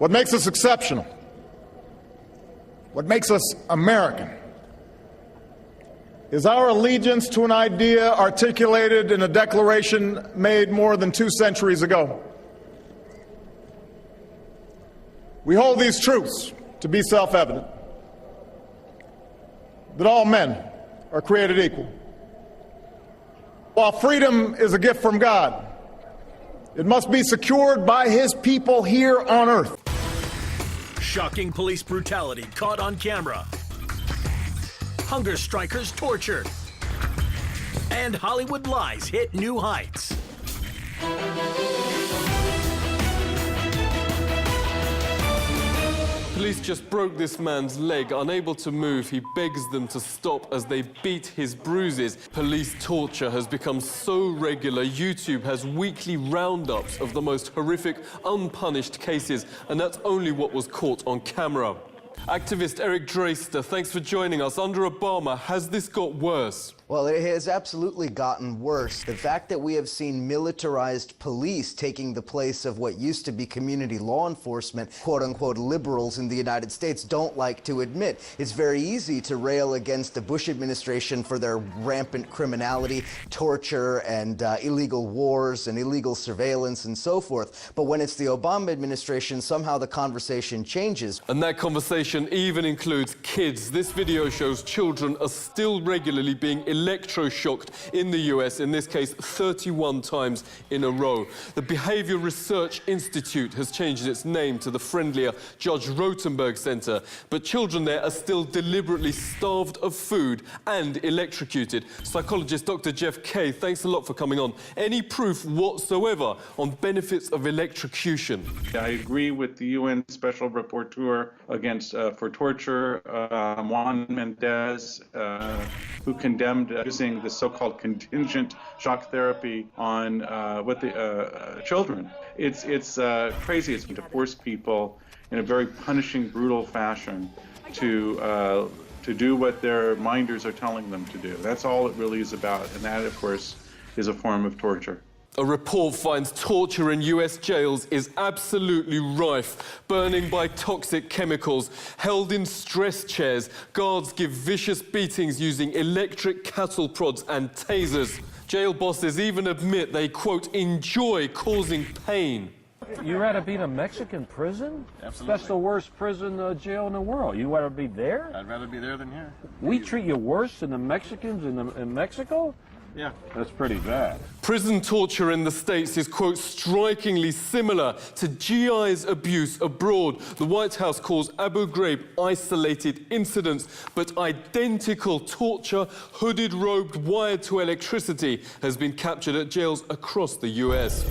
What makes us exceptional, what makes us American, is our allegiance to an idea articulated in a declaration made more than 2 centuries ago. We hold these truths to be self-evident, that all men are created equal. While freedom is a gift from God, it must be secured by His people here on earth. Shocking police brutality caught on camera. Hunger strikers tortured. And Hollywood lies hit new heights. Police just broke this man's leg. Unable to move, he begs them to stop as they beat his bruises. Police torture has become so regular, YouTube has weekly roundups of the most horrific, unpunished cases, and that's only what was caught on camera. Activist Eric Draister, thanks for joining us. Under Obama, has this got worse? Well, it has absolutely gotten worse. The fact that we have seen militarized police taking the place of what used to be community law enforcement, quote-unquote liberals in the United States don't like to admit. It's very easy to rail against the Bush administration for their rampant criminality, torture, and illegal wars and illegal surveillance and so forth. But when it's the Obama administration, somehow the conversation changes. And that conversation even includes kids. This video shows children are still regularly being electroshocked in the US, in this case 31 times in a row. The Behavior Research Institute has changed its name to the friendlier Judge Rotenberg Center, but children there are still deliberately starved of food and electrocuted. Psychologist Dr. Jeff Kay, thanks a lot for coming on. Any proof whatsoever on benefits of electrocution? I agree with the UN Special Rapporteur against for torture, Juan Mendez, who condemned using the so-called contingent shock therapy on children. It's crazy. It's to force people in a very punishing, brutal fashion to do what their minders are telling them to do. That's all it really is about, and that, of course, is a form of torture. A report finds torture in US jails is absolutely rife. Burning by toxic chemicals, held in stress chairs, guards give vicious beatings using electric cattle prods and tasers. Jail bosses even admit they, quote, enjoy causing pain. You rather be in a Mexican prison? Absolutely. That's the worst prison jail in the world. You rather be there? I'd rather be there than here. We treat you worse than the Mexicans in Mexico? Yeah. That's pretty bad. Prison torture in the States is, quote, strikingly similar to GI's abuse abroad. The White House calls Abu Ghraib isolated incidents, but identical torture, hooded, robed, wired to electricity, has been captured at jails across the US.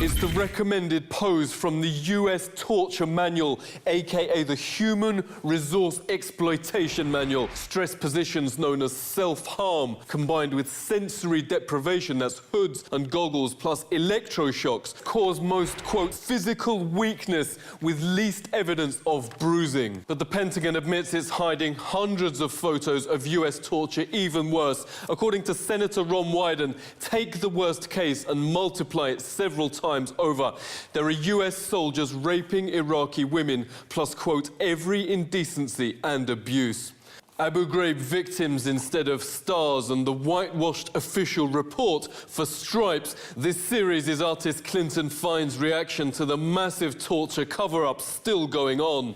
It's the recommended pose from the US Torture Manual, aka the Human Resource Exploitation Manual. Stress positions known as self-harm, combined with sensory deprivation, that's hoods and goggles, plus electroshocks, cause most, quote, physical weakness with least evidence of bruising. But the Pentagon admits it's hiding hundreds of photos of US torture, even worse. According to Senator Ron Wyden, take the worst case and multiply it several times over. There are US soldiers raping Iraqi women, plus, quote, every indecency and abuse. Abu Ghraib victims instead of stars, and the whitewashed official report for stripes. This series is artist Clinton Fine's reaction to the massive torture cover-up still going on.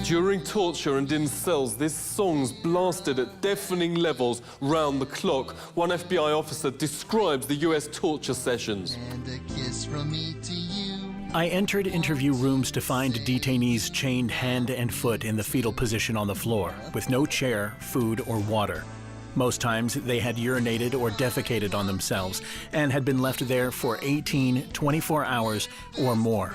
During torture and in cells, this song's blasted at deafening levels round the clock. One FBI officer describes the US torture sessions. And a kiss from me to you. I entered interview rooms to find detainees chained hand and foot in the fetal position on the floor, with no chair, food, or water. Most times, they had urinated or defecated on themselves and had been left there for 18, 24 hours or more.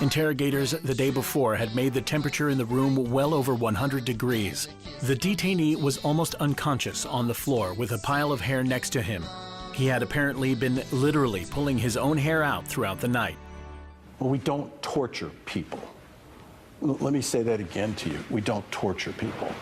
Interrogators the day before had made the temperature in the room well over 100 degrees. The detainee was almost unconscious on the floor with a pile of hair next to him. He had apparently been literally pulling his own hair out throughout the night. Well, we don't torture people. Let me say that again to you. We don't torture people,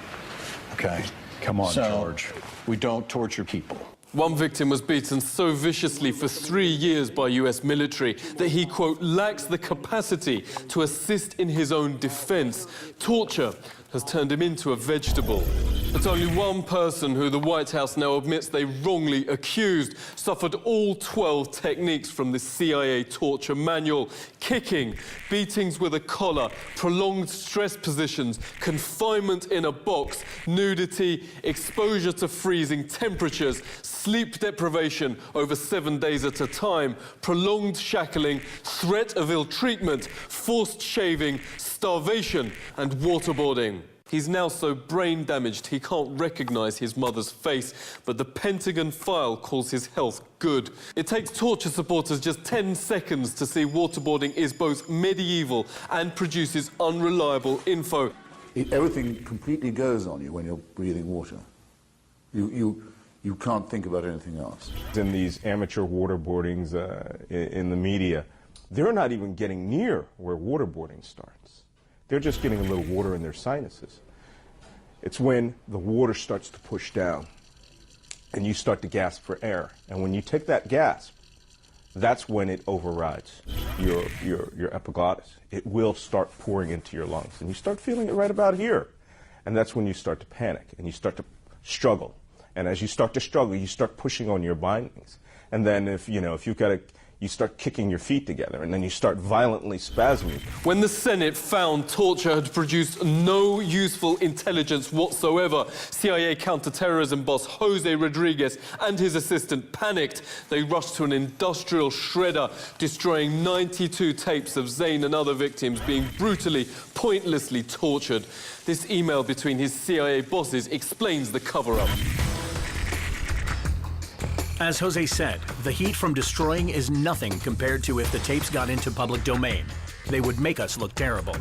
okay? Come on, George. We don't torture people. One victim was beaten so viciously for 3 years by US military that he, quote, lacks the capacity to assist in his own defense. Torture has turned him into a vegetable. But only one person, who the White House now admits they wrongly accused, suffered all 12 techniques from the CIA torture manual: kicking, beatings with a collar, prolonged stress positions, confinement in a box, nudity, exposure to freezing temperatures, sleep deprivation over 7 days at a time, prolonged shackling, threat of ill treatment, forced shaving, starvation, and waterboarding. He's now so brain damaged he can't recognize his mother's face, but the Pentagon file calls his health good. It takes torture supporters just 10 seconds to see waterboarding is both medieval and produces unreliable info. Everything completely goes on you when you're breathing water. You can't think about anything else. In these amateur waterboardings in the media, they're not even getting near where waterboarding starts. They're just getting a little water in their sinuses. It's when the water starts to push down and you start to gasp for air. And when you take that gasp, that's when it overrides your epiglottis. It will start pouring into your lungs. And you start feeling it right about here. And that's when you start to panic and you start to struggle. And as you start to struggle, you start pushing on your bindings. And then if you've got you start kicking your feet together, and then you start violently spasming. When the Senate found torture had produced no useful intelligence whatsoever, CIA counterterrorism boss Jose Rodriguez and his assistant panicked. They rushed to an industrial shredder, destroying 92 tapes of Zain and other victims being brutally, pointlessly tortured. This email between his CIA bosses explains the cover-up. As Jose said, the heat from destroying is nothing compared to if the tapes got into public domain. They would make us look terrible.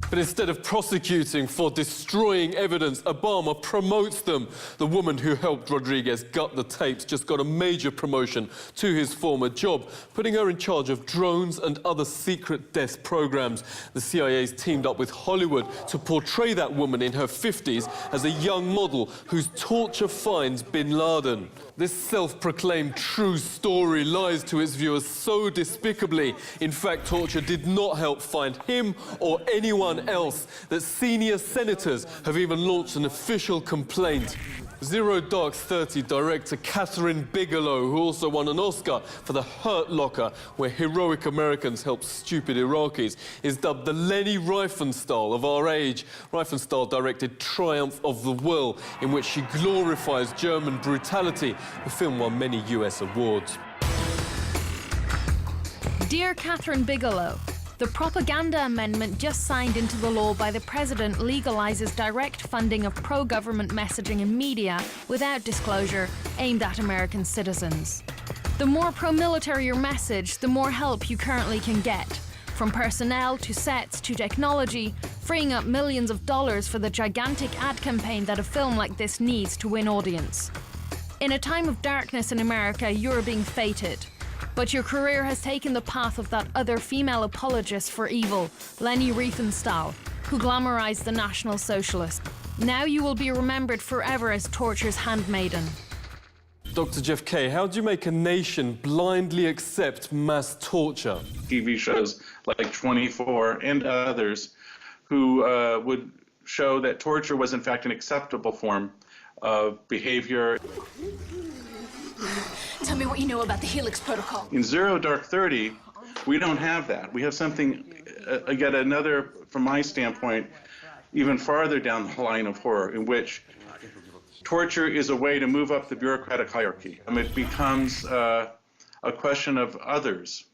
But instead of prosecuting for destroying evidence, Obama promotes them. The woman who helped Rodriguez gut the tapes just got a major promotion to his former job, putting her in charge of drones and other secret death programs. The CIA's teamed up with Hollywood to portray that woman in her 50s as a young model whose torture finds bin Laden. This self-proclaimed true story lies to its viewers so despicably. In fact, torture did not help find him or anyone else, that senior senators have even launched an official complaint. Zero Dark 30 director Catherine Bigelow, who also won an Oscar for The Hurt Locker, where heroic Americans help stupid Iraqis, is dubbed the Leni Riefenstahl of our age. Riefenstahl directed Triumph of the Will, in which she glorifies German brutality. The film won many US awards. Dear Catherine Bigelow, the propaganda amendment just signed into the law by the president legalizes direct funding of pro-government messaging in media without disclosure aimed at American citizens. The more pro-military your message, the more help you currently can get, from personnel to sets to technology, freeing up millions of dollars for the gigantic ad campaign that a film like this needs to win audience. In a time of darkness in America, you're being fated. But your career has taken the path of that other female apologist for evil, Leni Riefenstahl, who glamorized the National Socialist. Now you will be remembered forever as torture's handmaiden. Dr. Jeff Kay, how do you make a nation blindly accept mass torture? TV shows like 24 and others who would show that torture was in fact an acceptable form of behavior. Tell me what you know about the Helix Protocol. In Zero Dark 30, we don't have that. We have something, yet another, from my standpoint, even farther down the line of horror, in which torture is a way to move up the bureaucratic hierarchy. It becomes a question of others.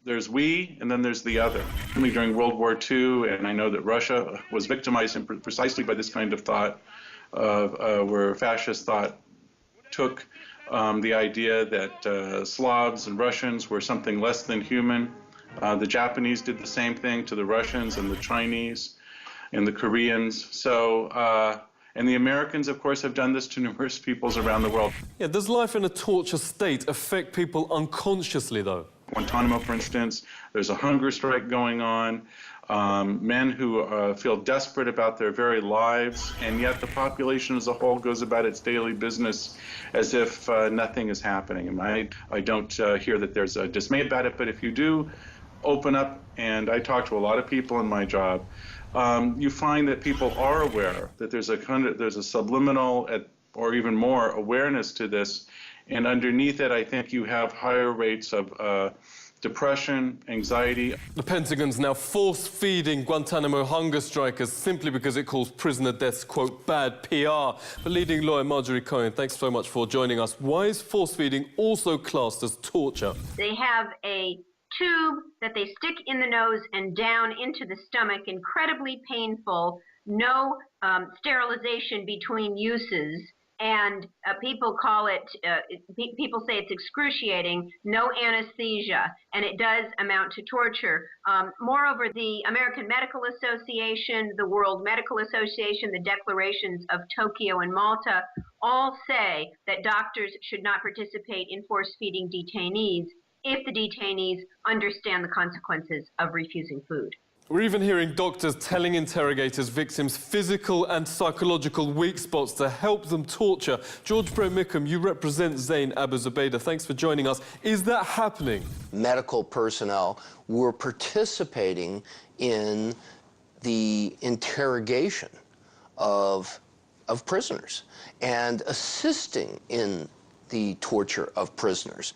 There's we, and then there's the other. Only during World War II, and I know that Russia was victimized precisely by this kind of thought, where fascist thought took the idea that Slavs and Russians were something less than human. The Japanese did the same thing to the Russians and the Chinese and the Koreans. So, and the Americans, of course, have done this to numerous peoples around the world. Yeah, does life in a torture state affect people unconsciously, though? Guantanamo, for instance, there's a hunger strike going on. Men who feel desperate about their very lives, and yet the population as a whole goes about its daily business as if nothing is happening. And I don't hear that there's a dismay about it, but if you do open up, and I talk to a lot of people in my job, you find that people are aware that there's a subliminal or even more awareness to this, and underneath it, I think you have higher rates of depression, anxiety. The Pentagon's now force-feeding Guantanamo hunger strikers simply because it calls prisoner deaths, quote, bad PR. But leading lawyer Marjorie Cohen, thanks so much for joining us. Why is force-feeding also classed as torture? They have a tube that they stick in the nose and down into the stomach, incredibly painful, no sterilization between uses. And people call it, people say it's excruciating, no anesthesia, and it does amount to torture. Moreover, the American Medical Association, the World Medical Association, the declarations of Tokyo and Malta all say that doctors should not participate in force-feeding detainees if the detainees understand the consequences of refusing food. We're even hearing doctors telling interrogators victims' physical and psychological weak spots to help them torture. George Bro-Mickham, you represent Zain Abu Zubaydah. Thanks for joining us. Is that happening? Medical personnel were participating in the interrogation of prisoners and assisting in the torture of prisoners.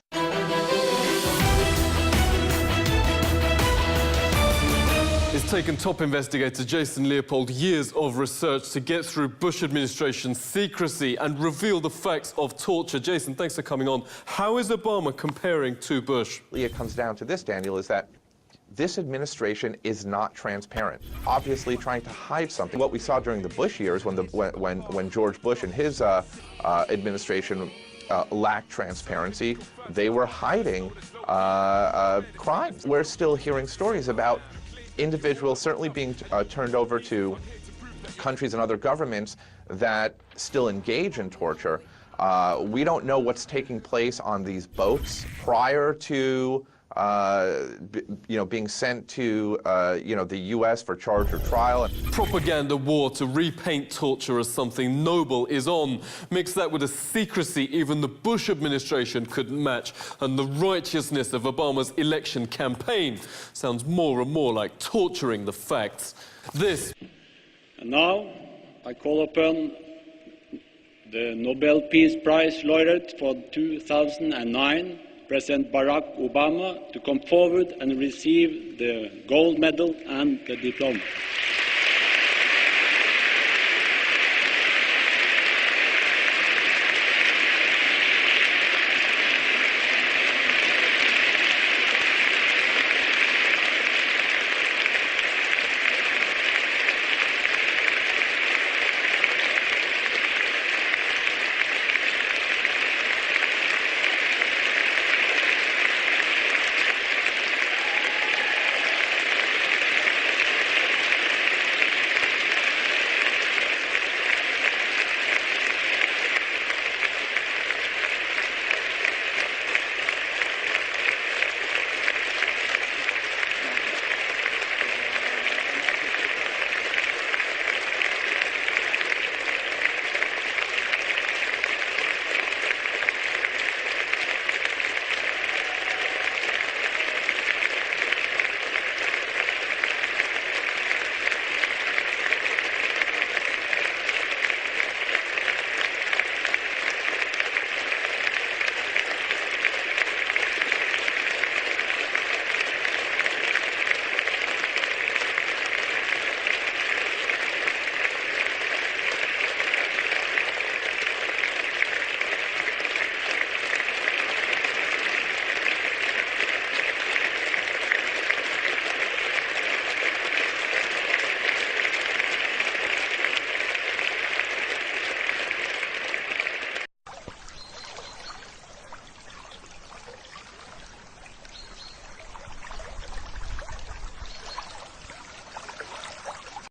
It's taken top investigator Jason Leopold years of research to get through Bush administration secrecy and reveal the facts of torture. Jason, thanks for coming on. How is Obama comparing to Bush? It comes down to this, Daniel, is that this administration is not transparent, obviously trying to hide something. What we saw during the Bush years when George Bush and his administration lacked transparency, they were hiding crimes. We're still hearing stories about individuals certainly being turned over to countries and other governments that still engage in torture. We don't know what's taking place on these boats prior to being sent to the U.S. for charge or trial. Propaganda war to repaint torture as something noble is on. Mix that with a secrecy even the Bush administration couldn't match, and the righteousness of Obama's election campaign sounds more and more like torturing the facts. And now I call upon the Nobel Peace Prize laureate for 2009, President Barack Obama, to come forward and receive the gold medal and the diploma.